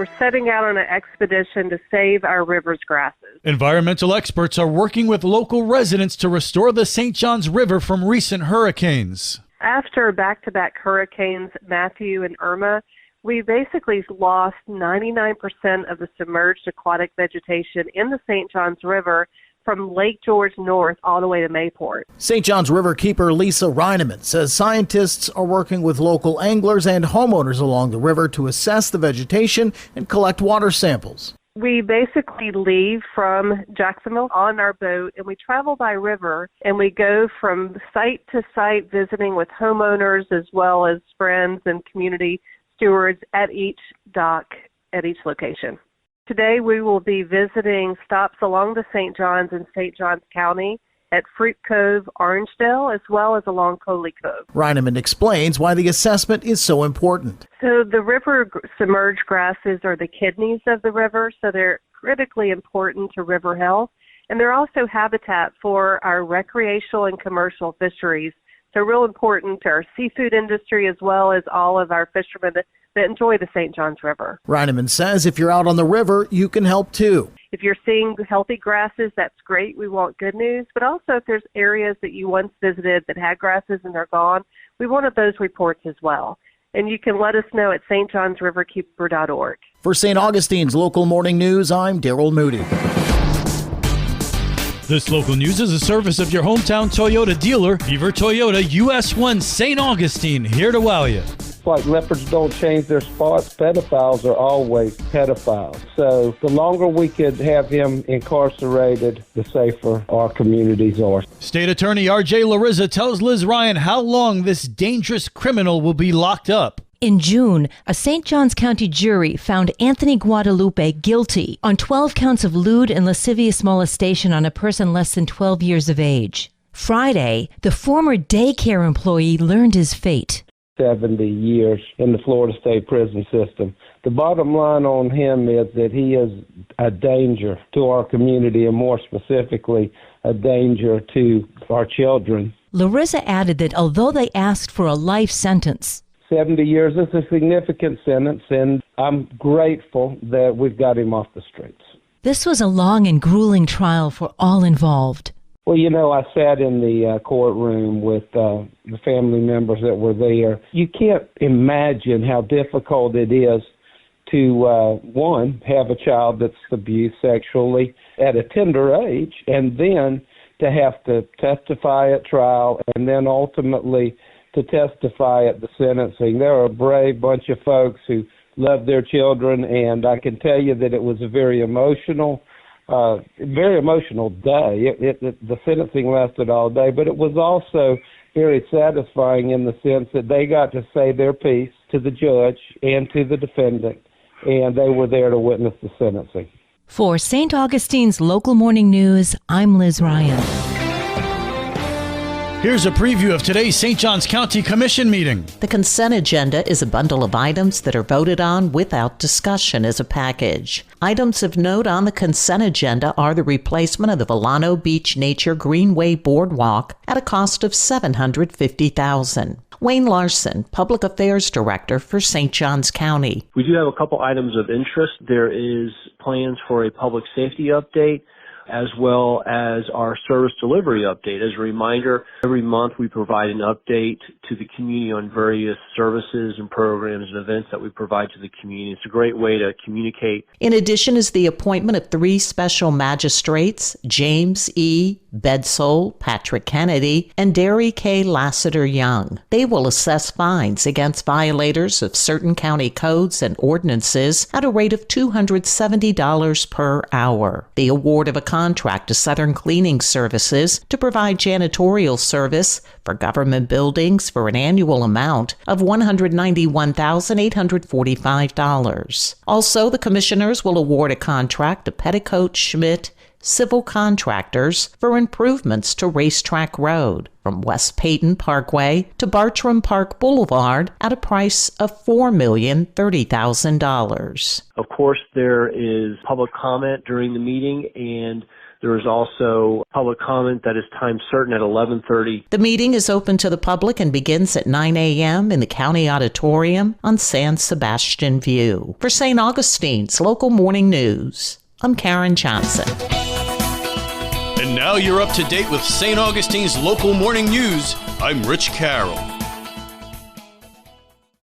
We're setting out on an expedition to save our river's grasses. Environmental experts are working with local residents to restore the St. Johns River from recent hurricanes. After back-to-back hurricanes, Matthew and Irma, we basically lost 99% of the submerged aquatic vegetation in the St. Johns River from Lake George north all the way to Mayport. St. Johns River keeper Lisa Reineman says scientists are working with local anglers and homeowners along the river to assess the vegetation and collect water samples. We basically leave from Jacksonville on our boat, and we travel by river, and we go from site to site visiting with homeowners as well as friends and community stewards at each dock at each location. Today we will be visiting stops along the St. Johns and St. Johns County at Fruit Cove, Orangedale, as well as along Coley Cove. Reineman explains why the assessment is so important. So the river submerged grasses are the kidneys of the river, so they're critically important to river health, and they're also habitat for our recreational and commercial fisheries. So real important to our seafood industry as well as all of our fishermen that enjoy the St. Johns River. Reineman says if you're out on the river, you can help too. If you're seeing healthy grasses, that's great. We want good news. But also if there's areas that you once visited that had grasses and they're gone, we wanted those reports as well. And you can let us know at stjohnsriverkeeper.org. For St. Augustine's Local Morning News, I'm Daryl Moody. This local news is a service of your hometown Toyota dealer, Beaver Toyota, US 1 St. Augustine, here to wow you. Like leopards don't change their spots, pedophiles are always pedophiles. So the longer we could have him incarcerated, the safer our communities are. State Attorney R.J. Larissa tells Liz Ryan how long this dangerous criminal will be locked up. In June, a St. Johns County jury found Anthony Guadalupe guilty on 12 counts of lewd and lascivious molestation on a person less than 12 years of age. Friday, the former daycare employee learned his fate. 70 years in the Florida State prison system. The bottom line on him is that he is a danger to our community, and more specifically, a danger to our children. Larissa added that although they asked for a life sentence, 70 years is a significant sentence, and I'm grateful that we've got him off the streets. this was a long and grueling trial for all involved. Well, you know, I sat in the courtroom with the family members that were there. You can't imagine how difficult it is to, one, have a child that's abused sexually at a tender age, and then to have to testify at trial, and then ultimately to testify at the sentencing. They're a brave bunch of folks who love their children, and I can tell you that it was a very emotional day. The sentencing lasted all day, but it was also very satisfying in the sense that they got to say their piece to the judge and to the defendant, and they were there to witness the sentencing. For St. Augustine's Local Morning News, I'm Liz Ryan. Here's a preview of today's St. Johns County Commission meeting. The consent agenda is a bundle of items that are voted on without discussion as a package. Items of note on the consent agenda are the replacement of the Volano Beach Nature Greenway Boardwalk at a cost of $750,000. Wayne Larson, Public Affairs Director for St. Johns County. We do have a couple items of interest. There is plans for a public safety update, as well as our service delivery update. As a reminder, every month we provide an update to the community on various services and programs and events that we provide to the community. It's a great way to communicate. In addition is the appointment of 3 special magistrates, James E. Bedsole, Patrick Kennedy, and Derry K. Lassiter Young. They will assess fines against violators of certain county codes and ordinances at a rate of $270 per hour. The award of a contract to Southern Cleaning Services to provide janitorial service for government buildings for an annual amount of $191,845. Also, the commissioners will award a contract to Petticoat Schmidt Civil Contractors for improvements to Racetrack Road from West Peyton Parkway to Bartram Park Boulevard at a price of $4,030,000. Of course, there is public comment during the meeting, and There is also public comment that is time certain at 11:30. The meeting is open to the public and begins at 9 a.m. in the County Auditorium on San Sebastian View. For St. Augustine's Local Morning News, I'm Karen Johnson. And now you're up to date with St. Augustine's Local Morning News. I'm Rich Carroll.